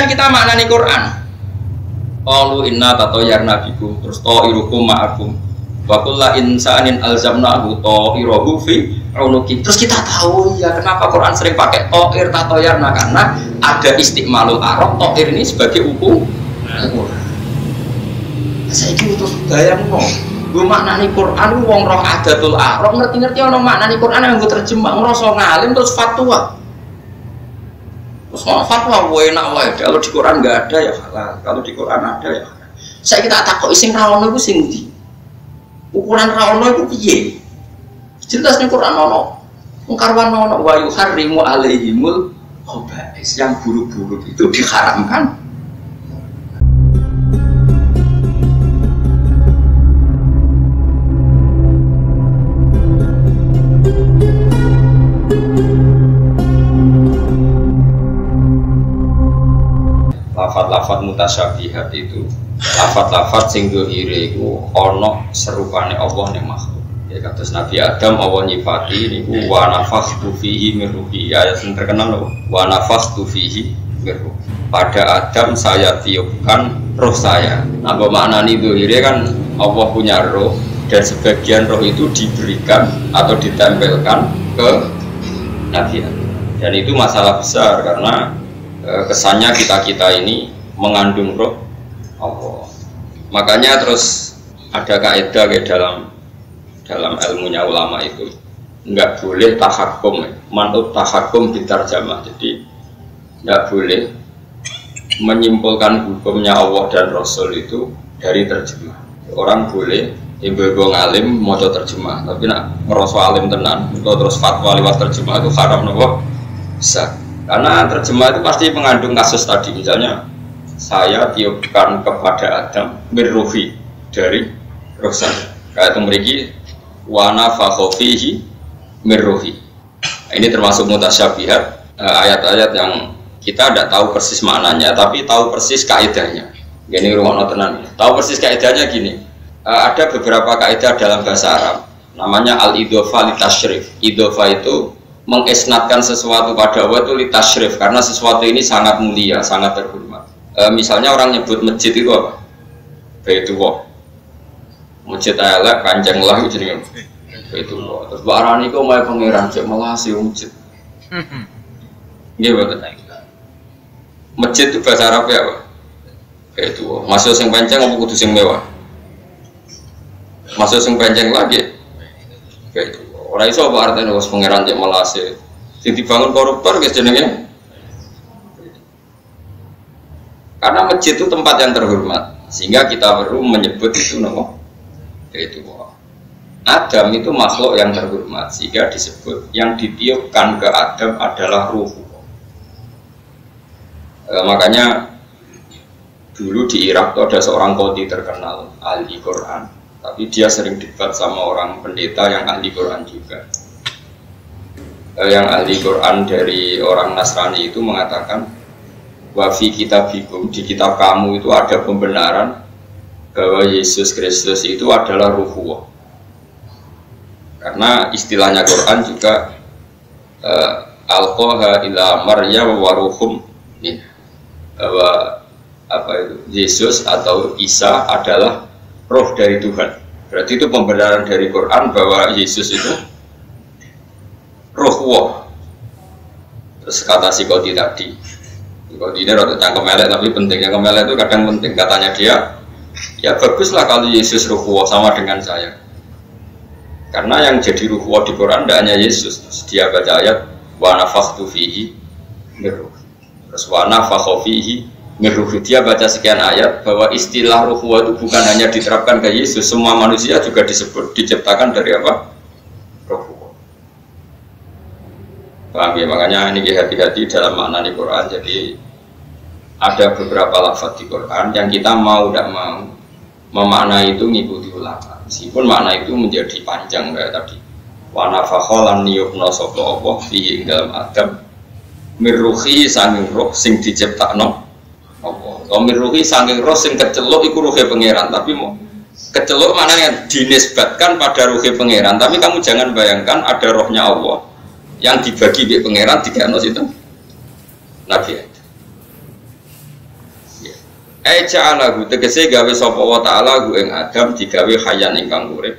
kita maknani Quran. Qalu inna tatayyarna bikum terus ta'irukum ma'akum wa kullu insanin alzamnahu ta'irahu fi unuki. Terus kita tahu ya kenapa Quran sering pakai ta'ir tatayyarna, karena ada istiqmalul arab. Ta'ir ini sebagai ukuran. Saya iki terus bayangno gue maknani Quran wong roh adatul arab ngerti-ngerti ono maknani Quran yang gue terjemah ngerasa ngalim terus fatwa. Terus fatwa enak wae, kalau di Quran enggak ada ya halal, kalau di Quran ada ya halal. Saya kita takok sing ra ono iku sing ndi? Ukuran ra ono iku piye? Jelas ning Quran ono. Wong karwan ono wa yuharrimu alaihimul khaba'is, yang buruk-buruk itu diharamkan. Lafat-lafat mutasyabihat itu, lafat-lafat sing dohire iku ana serupane Allah ning makhluk. Ya kados Nabi Adam Allah nyifati niku wa nafakhtu fihi min ruhi. Ayat sing terkenal wa nafakhtu fihi min ruhi. Pada Adam saya tiupkan roh saya. Nah, maknani dohire kan Allah punya roh dan sebagian roh itu diberikan atau ditempelkan ke Nabi Adam. Dan itu masalah besar karena kesannya kita ini mengandung roh Allah. Makanya terus ada kaidah kayak dalam ilmunya ulama itu nggak boleh tahakum, manut tahakum bitarjamah. Jadi nggak boleh menyimpulkan hukumnya Allah dan Rasul itu dari terjemah. Orang boleh ibu-ibu ngalim mau terjemah, tapi nak ngerasa alim tenan atau terus fatwa lewat terjemah itu haram nopo besar. Karena terjemah itu pasti mengandung kasus tadi, misalnya saya tiupkan kepada Adam mirruhi dari roh saya. Kayak itu memiliki wana fakhofihi mirruhi. Ini termasuk mutasyabihat, ayat-ayat yang kita tidak tahu persis maknanya, tapi tahu persis kaidahnya. Gini rumah tenan. Tahu persis kaidahnya gini. Ada beberapa kaidah dalam bahasa Arab, namanya al-idhofa litasyrif. Idhofa itu mengisnadkan sesuatu pada Allah itu litasyrif, karena sesuatu ini sangat mulia, sangat terhormat. Misalnya orang nyebut masjid itu apa? Baitullah. Masjid elek kanjeng lah itu jenenge Baitullah. Terus barani kok mae pangeran cek melasi masjid. Nggih boten. Masjid itu bahasa Arab ya apa? Baitullah. Masuk sing panjang apa kudu sing mewah? Masuk sing panjang lagi. Baitullah. Orang iso apa artinya was pangeran cek melase, sing dibangun koruptor guys jenenge. Karena masjid itu tempat yang terhormat, sehingga kita perlu menyebut itu nama. Itu Adam itu makhluk yang terhormat, sehingga disebut yang ditiupkan ke Adam adalah ruh. Makanya dulu di Irak itu ada seorang qadhi terkenal ahli Quran. Tapi dia sering debat sama orang pendeta yang ahli Quran juga. Yang ahli Quran dari orang Nasrani itu mengatakan wa fi kitabikum, di kitab kamu itu ada pembenaran bahwa Yesus Kristus itu adalah ruhullah. Karena istilahnya Quran juga alqaha ila Maryam wa ruhum, bahwa apa itu Yesus atau Isa adalah roh dari Tuhan. Berarti itu pembenaran dari Quran bahwa Yesus itu roh Allah. Terus kata si Qadhi tadi, Qadhi ini rada cangkem elek tapi pentingnya kemelek itu kadang penting. Katanya dia, ya baguslah kalau Yesus roh Allah sama dengan saya. Karena yang jadi ruh Allah di Quran tidak hanya Yesus. Terus dia baca ayat wa nafakhtu fihi min ruh. Terus wa nafakha fihi Meruhi, dia baca sekian ayat bahwa istilah ruhwa itu bukan hanya diterapkan ke Yesus, semua manusia juga disebut, diciptakan dari apa? Ruhwa. Paham ya? Makanya ini hati-hati dalam makna di Quran. Jadi ada beberapa lafaz di Quran yang kita mau tidak mau memaknai itu ngikuti ulama. Meskipun makna itu menjadi panjang kayak tadi. Wa nafakha lan niyubna sapa Allah fi dalam Adam mirruhi sanging roh sing diciptakno Omiruhi saking roh sing kecelok iku ruhe pangeran, tapi mau kecelok maknanya dinisbatkan pada ruhe pangeran, tapi kamu jangan bayangkan ada rohnya Allah yang dibagi di pangeran 3 itu Nabi. Ja'alahu tegese gawe sapa wa ta'ala hu ing Adam digawe hayyan ingkang urip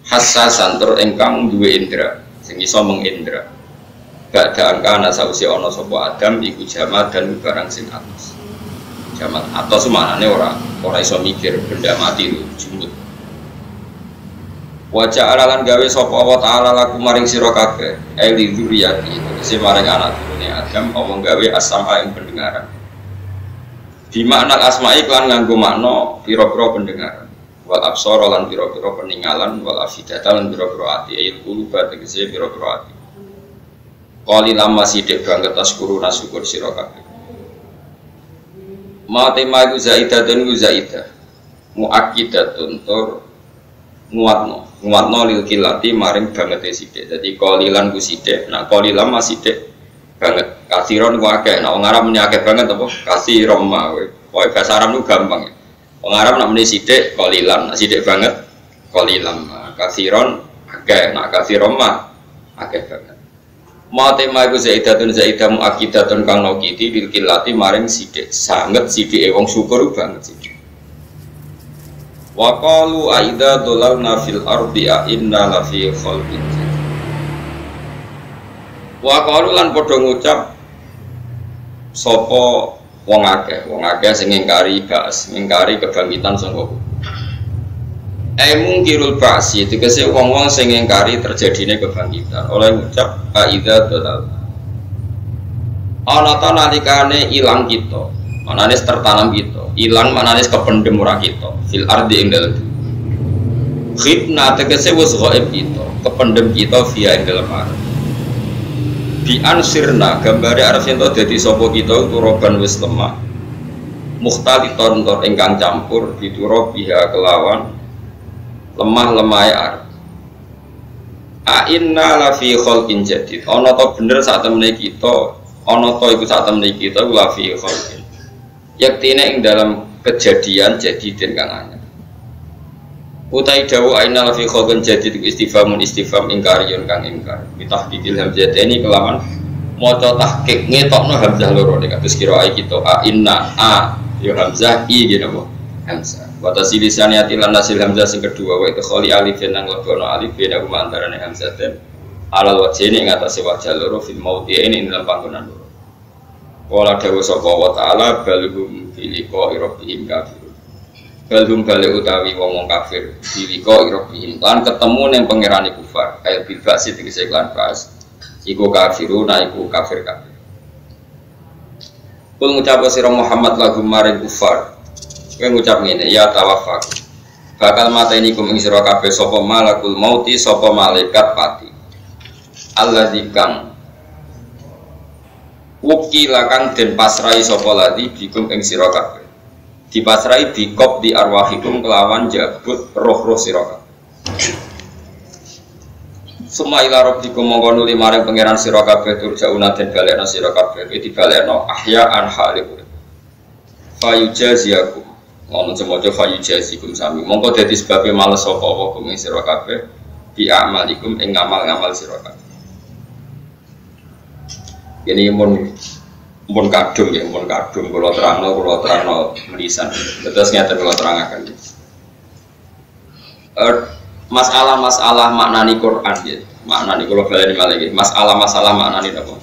hassasan tur ingkang duwe indra sing iso mengendra badha angkana sausi ana sapa Adam iku jamat dan barang sing atos jamat atos maknane ora iso mikir benda mati lu jumut wa ja'ala lan gawe sapa wa ta'ala laku maring sira kabeh eli dzurriyati tegese maring anak turune Adam apa gawe as-sam'a ing pendengaran di makna asma'i lan nganggo makna pira-pira pendengaran wal absara lan pira-pira peninggalan wal afidata lan pira-pira ati ayat quluba tegese pira-pira ati qali lama sithik banget taskuru nasyukur sira kabeh ma tema iku zaidatun ku zaidah muakkidatun tur nguatno lil kilati maring bangete sithik dadi qalilan ku sithik nah qalilan masih sithik banget kasiron ku akeh nek wong Arab muni akeh banget apa kasiron mah kowe bahasa Arab nu gampang ya wong Arab nek muni sithik qalilan sithik banget qalilan kasiron akeh nek kasiron mah akeh banget ma tema iku zaidatun zaidah muakkidatun kang nokiti bil kilati maring sithik sanget sithike wong syukur banget sithik wa qalu aida dolalna fil ardi inna la fi khalqin wa qalu lan padha ngucap sapa wong akeh sing ngingkari ba'as ngingkari kebangkitan sangka mungkirul ba'si tegese wong-wong sing ngingkari terjadine kebangkitan oleh ngucap aida dalal ana ta nalikane ilang kita manane tertanam kita ilang manane kependem ora kita fil ardi ing dalem khibna tegese wis ghaib kita kependem kita via ing dalem bi ansirna gambare arep ento dadi sapa kita turoban wis lemah mukhtaliton tor ingkang campur dituro biha kelawan lemah-lemahe arep inna la fi khalqin jadid ana to bener sak temene kita ana to iku sak temene kita la fi khalqin yaktine ing dalam kejadian jadidin kang anyar utai dawu aina la fi khalqin jadid istifhamun istifham ingkariyun kang ingkar bitahqiqil hamzah ini kelawan maca tahqiq ngetokno hamzah loro nek kados kira kita inna ya hamzah i gitu hamzah wa tasilisaniyati lan nasil hamzah sing kedua wa itu khali alif nang lebono alif beda antarané hamzah dan alal wajhi ing atase wajah loro fil maudhi ini dalam panggonan loro wala dawu sapa wa ta'ala balhum fi liqa'i rabbihim kafirun balhum bale utawi wong kafir fi liqa'i rabbihim lan ketemu ning pangerane kufar ayat bil ba'si tegese lan ba'as iku kafiruna iku kafir kabeh kul ngucap sira Muhammad lagu maring kufar kowe ngucap ngene ya tawaffaq bakal mateni kum ing sira kabeh sapa malakul mauti sapa malaikat pati alladzi kang wukila kang den pasrai sapa ladi bikum ing sira kabeh dipasrai bikop di arwahikum kelawan jabut roh-roh sira kabeh summa ila rabbikum mongko nuli maring pangeran sira kabeh turjauna den balekna sira kabeh dibalekno ahya'an halih fayujaziakum ngomong semoga fayujazikum sami mongko dadi sebabe males sapa apa kum ing sira kabeh bi amalikum ing ngamal-ngamal sira kabeh ini mun kadung ya mun kadung kula terangno menisan terus ngeten kula terangaken masalah-masalah maknani Quran ya maknani kula baleni malih masalah-masalah maknani apa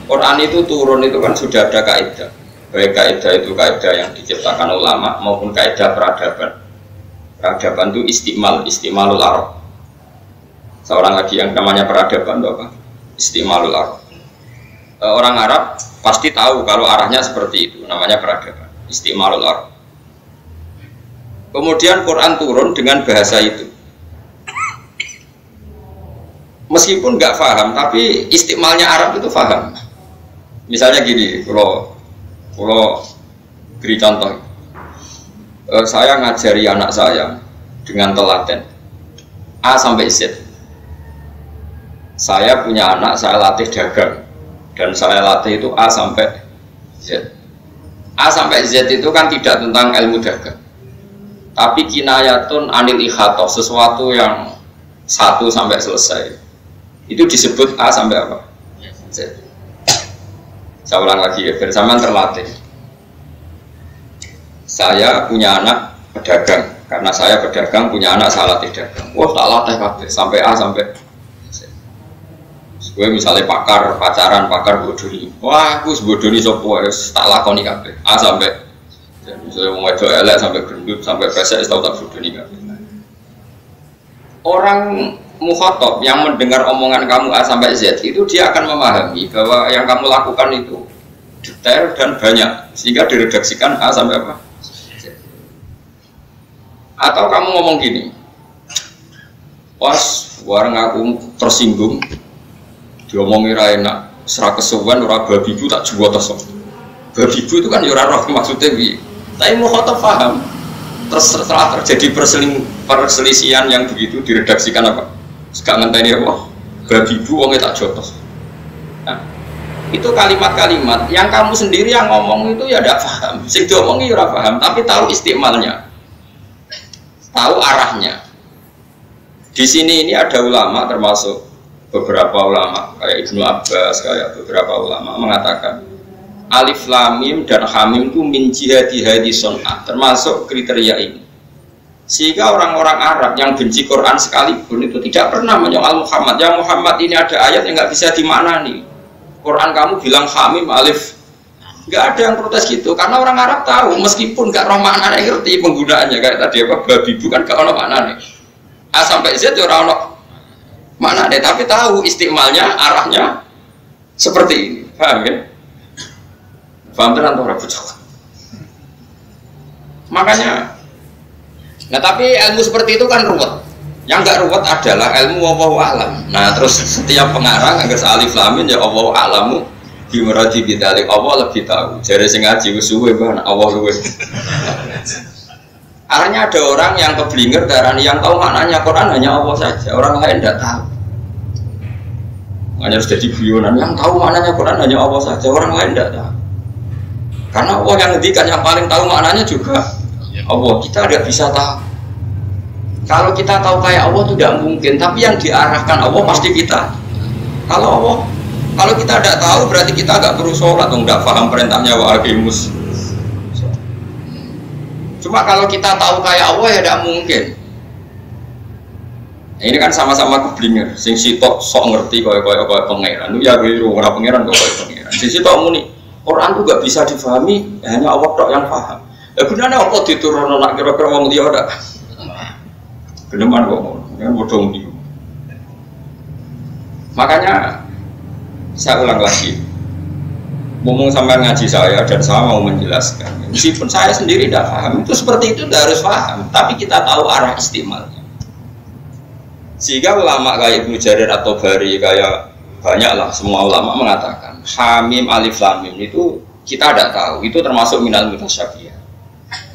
Quran itu turun itu kan sudah ada kaidah baik kaidah itu kaidah yang diciptakan ulama maupun kaidah peradaban itu istimalul arab seorang lagi yang namanya peradaban itu apa istimalul arab orang Arab pasti tahu kalau arahnya seperti itu namanya peradaban istimalul arab kemudian Quran turun dengan bahasa itu meskipun nggak paham tapi istimalnya Arab itu paham misalnya gini kalau beri contoh saya ngajari anak saya dengan telaten A sampai Z saya punya anak saya latih dagang dan saya latih itu A sampai Z A sampai Z itu kan tidak tentang ilmu dagang tapi kinayatun anil ikhatoh sesuatu yang 1 sampai selesai itu disebut A sampai apa? Z Saya ulang lagi ya, bersamaan terlatih. Saya punya anak pedagang, karena saya pedagang punya anak saya latih dagang. Wah tak latih kabeh sampai A sampai Z. Gue misalnya pacaran bodoni. Wah aku bodoni sopo tak lakoni kabeh. A sampai Z. Misalnya mau wedok elek sampai gendut sampai pesek tahu tak bodoni kabeh. Orang mukhatab yang mendengar omongan kamu A sampai Z itu dia akan memahami bahwa yang kamu lakukan itu detail dan banyak sehingga diredaksikan A sampai apa? Z. Atau kamu ngomong gini, pas warang aku tersinggung, diomongi ra enak, serak kesuwen ora babi ibu tak jual tesok. Babi ibu itu kan ya ora roh maksudnya piye. Tapi mukhatab paham. Terus setelah terjadi perselisihan yang begitu diredaksikan apa? Sekarang ngenteni apa? Babi ibu wongnya tak jotos. Nah, itu kalimat-kalimat yang kamu sendiri yang ngomong itu ya tidak paham. Sing diomongi ya ora paham, tapi tahu istimalnya, tahu arahnya. Di sini ini ada ulama termasuk beberapa ulama kayak Ibnu Abbas, kayak beberapa ulama mengatakan alif lam mim dan hamim itu min jihadi hadi sun'ah, termasuk kriteria ini. Sehingga orang-orang Arab yang benci Quran sekalipun itu tidak pernah menyoal Muhammad. Ya Muhammad ini ada ayat yang nggak bisa dimaknani. Quran kamu bilang hamim alif, nggak ada yang protes gitu. Karena orang Arab tahu meskipun nggak roh maknanya ngerti penggunaannya kayak tadi apa babi bukan nggak ono maknanya. A sampai Z orang ono maknanya, tapi tahu istimalnya arahnya seperti ini. Paham ya? Paham tenan ora bocah. Makanya nah tapi ilmu seperti itu kan ruwet. Yang enggak ruwet adalah ilmu wallahu alam. Nah, terus setiap pengarang anggar alif lam mim ya wallahu alamu bi muradi bidzalik, Allah lebih tahu. Jare sing ngaji wis suwe ban Allah luwe. Artinya ada orang yang keblinger darani yang tahu maknanya Quran hanya Allah saja, orang lain tidak tahu. Hanya harus jadi guyonan yang tahu maknanya Quran hanya Allah saja, orang lain tidak tahu. Karena Allah yang ngendikan yang paling tahu maknanya juga Allah, kita tidak bisa tahu. Kalau kita tahu kayak Allah itu tidak mungkin, tapi yang diarahkan Allah pasti kita. Kalau kita tidak tahu berarti kita nggak perlu sholat, atau nggak paham perintahnya wa aqimus. Cuma kalau kita tahu kayak Allah ya tidak mungkin. Nah, ini kan sama-sama keblinger. Sing sitok sok ngerti kaya pangeran. Lu ya biru ora pangeran kok kaya pangeran. Sing sitok muni Quran itu gak bisa difahami, hanya Allah tok yang paham. Ya gunanya apa diturunkan nak kira-kira wong liya ora. Geneman kok ngono, kan bodong iki. Makanya saya ulang lagi. Ngomong sampai ngaji saya dan saya mau menjelaskan. Meskipun saya sendiri tidak paham, itu seperti itu tidak harus paham, tapi kita tahu arah istimalnya. Sehingga ulama kayak Ibnu Jarir atau Bari kayak banyaklah semua ulama mengatakan hamim alif lam mim itu kita tidak tahu, itu termasuk minal mutasyabih.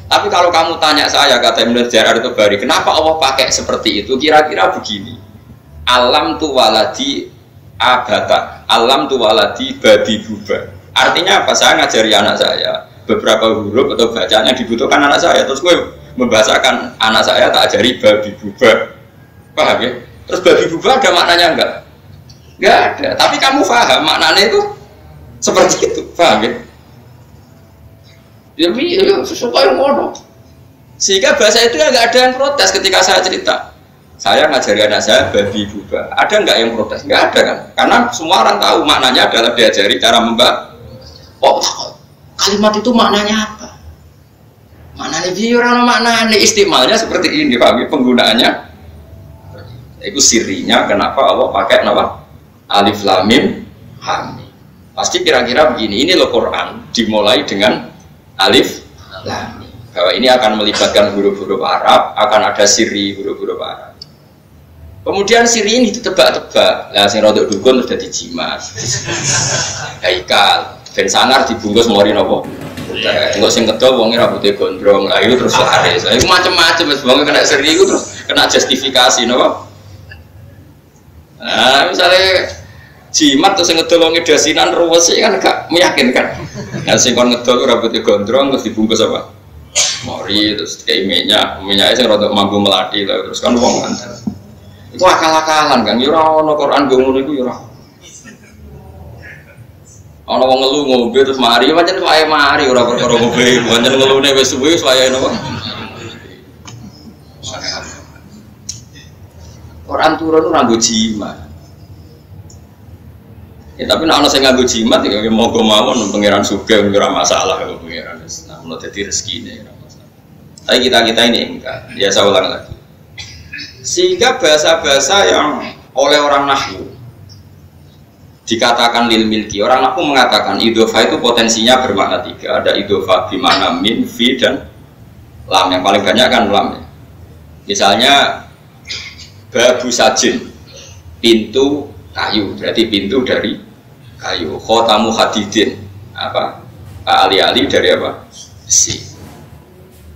Tapi kalau kamu tanya saya, kata Ibnu Jarir atau Bari, kenapa Allah pakai seperti itu? Kira-kira begini. Alam tu waladi abata, alam tu waladi babi buba. Artinya apa? Saya ngajari anak saya beberapa huruf atau bacanya dibutuhkan anak saya, terus gue membahasakan anak saya tak ajari babi buba. Paham ya? Terus babi buba ada maknanya enggak? Enggak ada, tapi kamu paham maknanya itu seperti itu, paham ya? Jadi supaya ngono. Sehingga bahasa itu enggak ada yang protes ketika saya cerita. Saya ngajari anak saya babi buba. Ada enggak yang protes? Enggak ada kan? Karena semua orang tahu maknanya adalah diajari cara membaca. Oh, kalimat itu maknanya apa? Maknanya biar maknanya istimalnya seperti ini, paham ya? Penggunaannya. Itu sirinya kenapa Allah pakai nama alif lam mim hamim. Pasti kira-kira begini, ini loh Quran dimulai dengan alif lam mim. Bahwa ini akan melibatkan huruf-huruf Arab, akan ada siri huruf-huruf Arab. Kemudian siri ini ditebak-tebak. Lah sing rodok dukun terus dadi jimat. Haikal, ben sangar dibungkus mori napa? Engko sing kedol wonge rambute gondrong. Lah itu terus laris. Iku macam-macam wis wonge kena siri iku terus kena justifikasi napa? Nah, misalnya jimat terus ngedol wong edasinan ruwes kan gak meyakinkan. Nah, sing kon ngedol rambutnya gondrong terus dibungkus apa? Mori terus kayak minyaknya sing rada mampu melati terus kan wong kan. Itu akal-akalan kan, ya ora ono Quran go ngono iku ya ora. Ana wong ngelu ngombe terus mari pancen wae mari ora perkara ngombe, pancen ngelune wis suwe wis wae napa. Quran turun ora nggo jimat. Ya tapi nek ana sing nganggo jimat ya monggo mawon pangeran sugih ora masalah karo pangeran. Nah, ono dadi rezekine ora masalah. Tapi kita ini enggak. Ya saya ulang lagi. Sehingga bahasa-bahasa yang oleh orang nahwu dikatakan lil milki. Orang nahwu mengatakan idhofah itu potensinya bermakna tiga. Ada idhofah bimana min, fi dan lam. Yang paling banyak kan lam ya. Misalnya babu sajin, pintu kayu, berarti pintu dari kayu. Khotamu hadidin, apa? Ali-ali dari apa? Besi.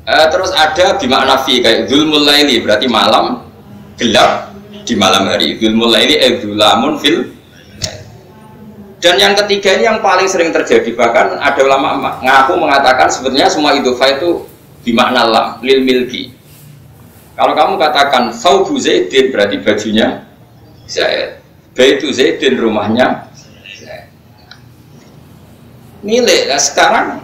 Terus ada bimakna fi kayak dzulmul laili, berarti malam gelap di malam hari. Dzulmul laili dzulamun fil. Dan yang ketiga ini yang paling sering terjadi, bahkan ada ulama ngaku mengatakan sebenarnya semua idhofah itu bimakna lam lil milki. Kalau kamu katakan saubu zaidin berarti bajunya Zaid, baitu zaidin rumahnya Zaid. Milik. Nah sekarang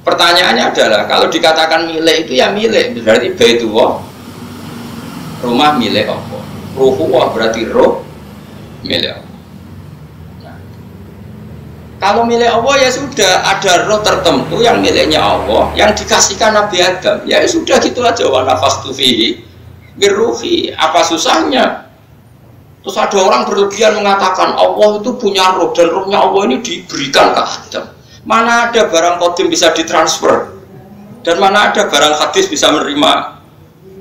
pertanyaannya adalah kalau dikatakan milik itu ya milik berarti baitullah rumah milik Allah, ruhullah berarti roh milik Allah. Nah, kalau milik Allah ya sudah ada roh tertentu yang miliknya Allah yang dikasihkan Nabi Adam ya sudah gitu aja wa nafakhtu fihi birruhi, apa susahnya? Terus ada orang berlebihan mengatakan Allah itu punya roh dan rohnya Allah ini diberikan ke Adam. Mana ada barang kodim bisa ditransfer dan mana ada barang hadis bisa menerima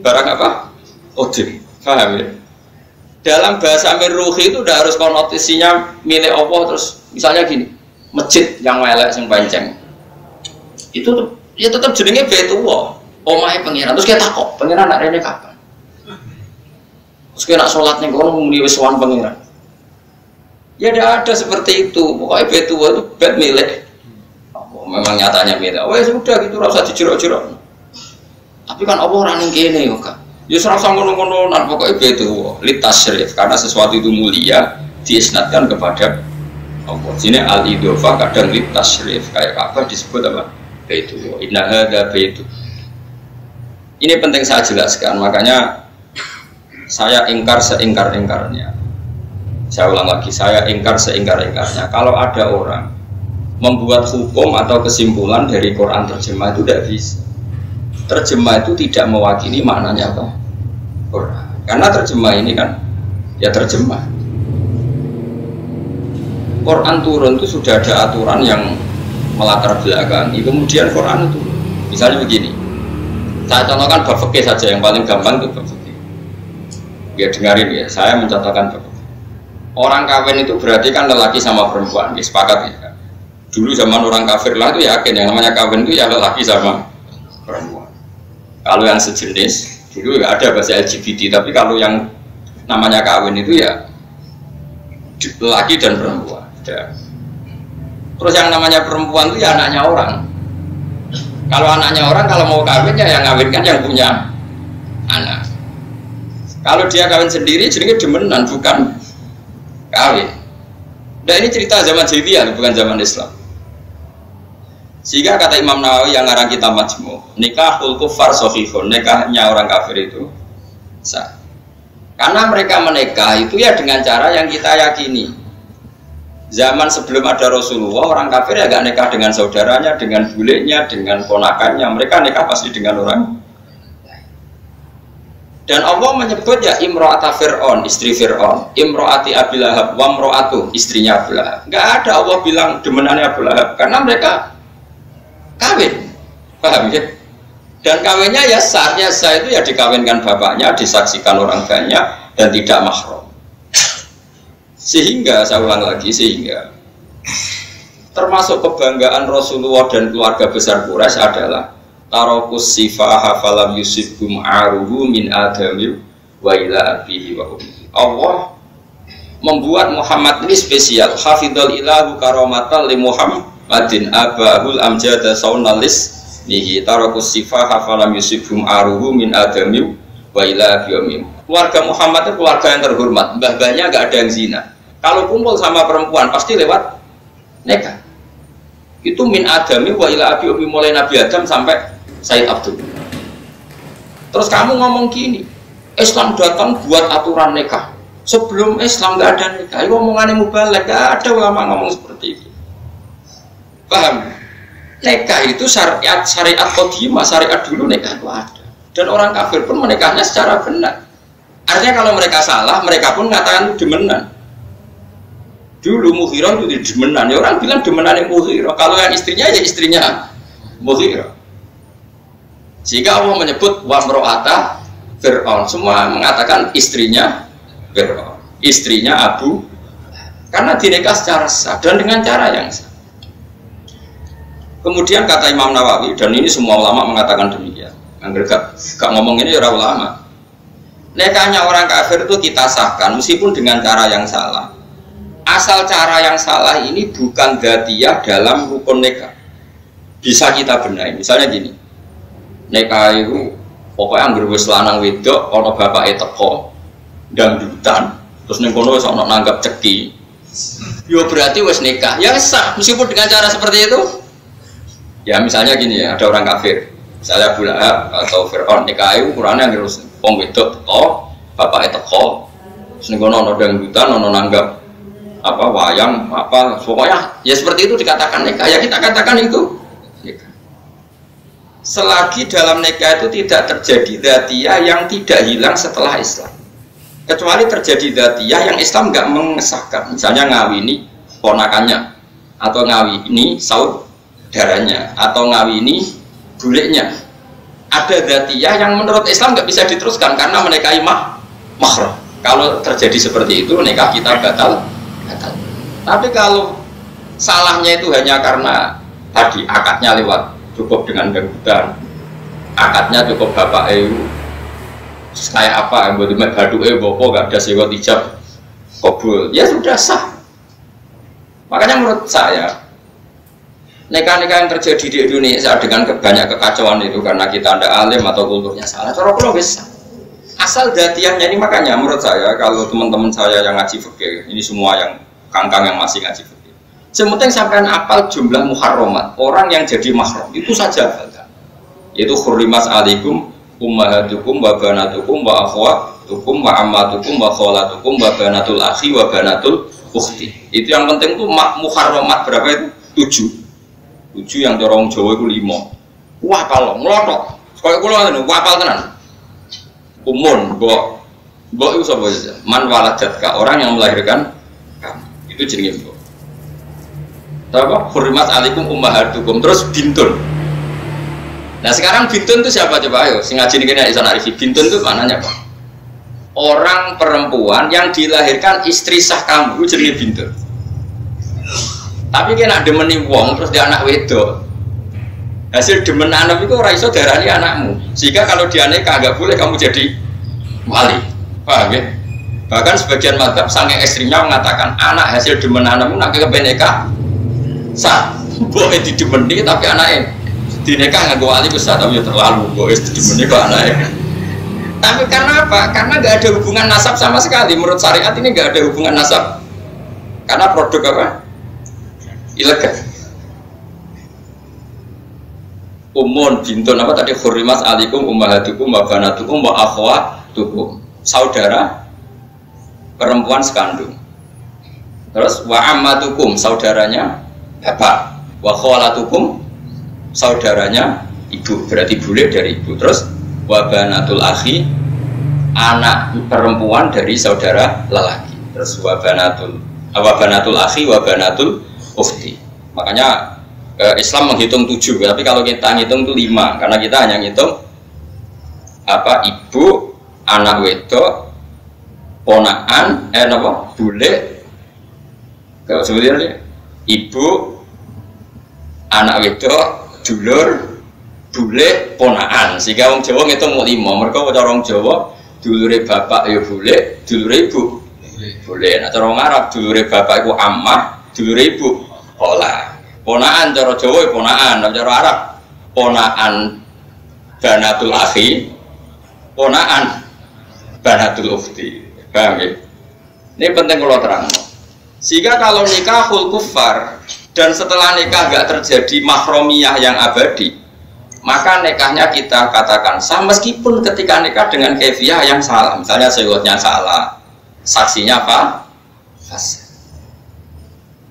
barang apa? Kodim. Paham ya? Dalam bahasa mirruhi itu udah harus konotasinya milik Allah. Terus misalnya gini, masjid yang melek sing panceng itu ya tetap jenenge Baitullah, omahe pangeran. Terus kita takok, pangeran nak rene kapan? Terus kita nak sholat ning kono muni wis sowan pangeran. Ya tidak ada seperti itu. Pokoknya Baitullah itu bait milik. Memang nyatanya milik. Oh ya sudah gitu, rasa dijerok-jerok. Tapi kan Allah ora ning kene yo, Kak. Ya serasa ngono-ngono nan pokoke Baitullah litasyrif, karena sesuatu itu mulia diisnadkan kepada Allah. Sini al-idhofah kadang litasyrif, kayak Ka'bah disebut apa? Baitullah. Inna hadza baitu. Ini penting saya jelaskan, makanya saya ingkar seingkar-ingkarnya. Saya ulang lagi, saya ingkar seingkar-ingkarnya. Kalau ada orang membuat hukum atau kesimpulan dari Quran terjemah itu tidak bisa. Terjemah itu tidak mewakili maknanya apa? Quran. Karena terjemah ini kan ya terjemah. Quran turun itu sudah ada aturan yang melatar belakangi. Kemudian Quran itu, misalnya begini. Saya contohkan bab fikih saja yang paling gampang itu bab fikih. Ya dengarin ya, saya mencontohkan bab fikih. Orang kawin itu berarti kan lelaki sama perempuan, ya, sepakat ya. Dulu zaman orang kafir lah itu yakin yang namanya kawin itu ya lelaki sama perempuan. Kalau yang sejenis dulu ya ada bahasa LGBT, tapi kalau yang namanya kawin itu ya lelaki dan perempuan. Ya. Terus yang namanya perempuan itu ya anaknya orang. Kalau anaknya orang kalau mau kawinnya yang ngawinkan yang punya anak. Kalau dia kawin sendiri jadi demenan bukan kawin. Nah ini cerita zaman jahiliyah bukan zaman Islam. Sehingga kata Imam Nawawi yang ngarang kitab Majmu', nikahul kufar sahihun, nikahnya orang kafir itu sah. Karena mereka menikah itu ya dengan cara yang kita yakini. Zaman sebelum ada Rasulullah, orang kafir ya gak nikah dengan saudaranya, dengan bulenya, dengan ponakannya. Mereka nikah pasti dengan orang. Dan Allah menyebut ya imro'ata Fir'aun, istri Fir'aun, imro'ati Abi Lahab, wa imro'atu, istrinya Abu Lahab. Gak ada Allah bilang demenannya Abu Lahab, karena mereka kawin, paham ya? Dan kawinnya ya sah itu ya dikawinkan bapaknya, disaksikan orang banyak dan tidak mahram. Sehingga saya ulang lagi, sehingga termasuk kebanggaan Rasulullah dan keluarga besar Quraisy adalah tarokus sifaha falam yusibhum aruhu min adami wa ila abihi wa ummihi. Allah membuat Muhammad ini spesial, hafidhul ilahu karamatan li Muhammadin abahul amjada saunalis nihi tarokus sifaha falam yusibhum aruhu min adami wa ila abihi wa ummihi. Keluarga Muhammad itu keluarga yang terhormat, mbah-mbahnya gak ada yang zina. Kalau kumpul sama perempuan pasti lewat Nikah. Itu min adami wa ila abi umi, mulai Nabi Adam sampai Said Abdul. Terus kamu ngomong gini, Islam datang buat aturan nikah. Sebelum Islam nggak ada nikah. Ini omongannya mubalek, nggak ada ulama ngomong seperti itu. Paham? Nikah itu syariat qadimah, syariat dulu nikah itu ada. Dan orang kafir pun menikahnya secara benar. Artinya kalau mereka salah, mereka pun mengatakan itu demenan. Dulu Mughirah itu demenan. Ya orang bilang demenan yang Mughirah. Kalau yang istrinya ya istrinya Mughirah. Sehingga Allah menyebut wa mro'ata Fir'aun. Semua mengatakan istrinya Fir'aun, istrinya Abu, karena dinikah secara sah dan dengan cara yang sah. Kemudian kata Imam Nawawi, dan ini semua ulama mengatakan demikian. Gak ngomong ini orang ulama. Nikahnya orang kafir itu kita sahkan meskipun dengan cara yang salah. Asal cara yang salah ini bukan dzatiyah dalam rukun nikah. Bisa kita benahi. Misalnya gini, nikah itu pokoknya anggere wis lanang wedok ana bapake teko dangdutan terus ning kono wis ana nanggap ceki. Yo berarti wis nikah. Ya sah meskipun dengan cara seperti itu. Ya misalnya gini ya, ada orang kafir. Misalnya Abu Lahab atau Fir'aun nikah itu ukurannya anggere wong wedok teko, bapake teko. Terus ning kono ana dangdutan, ana nanggap apa wayang apa pokoknya ya seperti itu dikatakan nikah, ya kita katakan itu nikah. Selagi dalam nikah itu tidak terjadi dzatiyah yang tidak hilang setelah Islam, kecuali terjadi dzatiyah yang Islam nggak mengesahkan, misalnya ngawini ponakannya atau ngawini saudaranya atau ngawini buliknya, ada dzatiyah yang menurut Islam nggak bisa diteruskan karena menikahi mahram. Kalau terjadi seperti itu nikah kita batal. Tapi kalau salahnya itu hanya karena tadi akadnya lewat cukup dengan dangdutan, akadnya cukup bapak kayak apa buat badu bopo gak ada sewa hijab kabul, ya sudah sah. Makanya menurut saya nikah-nikah yang terjadi di Indonesia dengan banyak kekacauan itu karena kita ada alim atau kulturnya salah. Cara kalau bisa asal dzatiyahnya ini, makanya menurut saya kalau teman-teman saya yang ngaji fikih ini semua yang kangkang yang masih ngaji fikih, sementing sampai apal jumlah muharramat orang yang jadi mahram itu saja hafalkan, yaitu hurrimat alaikum ummahatukum wa banatukum wa akhwatukum wa ammatukum wa khalatukum wa banatul akhi wa banatul ukhti. Itu yang penting itu muharramat berapa itu? 7 yang dorong Jawa itu 5. Wah kalau ngelotok kayak kula ngene wapal tenan. Umun mbok itu sapa saja man waladatka, orang yang melahirkan kamu, itu jenenge mbok. Apa? Hurrimat alaikum ummahatukum, terus bintun. Nah sekarang bintun itu siapa coba ayo? Sing ngaji niki nek iso arifi bintun itu maknanya apa? Orang perempuan yang dilahirkan istri sah kamu itu jenenge bintun. Tapi kena demeni wong terus dia anak wedok. Hasil demen anak itu ora iso darani anakmu. Sehingga kalau dia nikah enggak boleh kamu jadi wali. Paham ya? Bahkan sebagian mazhab sange ekstrimnya mengatakan anak hasil demen anakmu nak kepen nikah sah. Boleh didemeni tapi anaknya dinikah nganggo wali wis tapi terlalu boleh didemeni kok anaknya. Tapi karena apa? Karena enggak ada hubungan nasab sama sekali. Menurut syariat ini enggak ada hubungan nasab. Karena produk apa? Ilegal. Umun bintun apa tadi hurrimat alaikum ummahatukum wa banatukum wa akhwatukum, saudara perempuan sekandung. Terus wa ammatukum, saudaranya bapak, wa khalatukum, saudaranya ibu, berarti bule dari ibu. Terus wa banatul akhi, anak perempuan dari saudara lelaki. Terus wa banatul akhi wa banatul ukhti. Makanya Islam menghitung 7, tapi kalau kita ngitung itu 5, karena kita hanya ngitung apa ibu, anak wedok, ponakan, bule, sebenarnya ibu, anak wedok, dulur, bule, ponakan. Sehingga orang Jawa ngitung 5. Mereka orang Jawa dulure bapak ya bule, dulure ibu bule. Nah cara orang Arab dulure bapak itu ammah, dulure ibu olah. Ponaan cara Jawa ponaan, cara Arab ponaan banatul akhi, ponaan banatul ukhti. Paham ya? Ini penting kalau terang. Sehingga kalau nikahul kufar Dan setelah nikah nggak terjadi mahromiyah yang abadi, maka nikahnya kita katakan sah meskipun ketika nikah dengan kefiah yang salah. Misalnya sewotnya salah, saksinya apa? Fasih.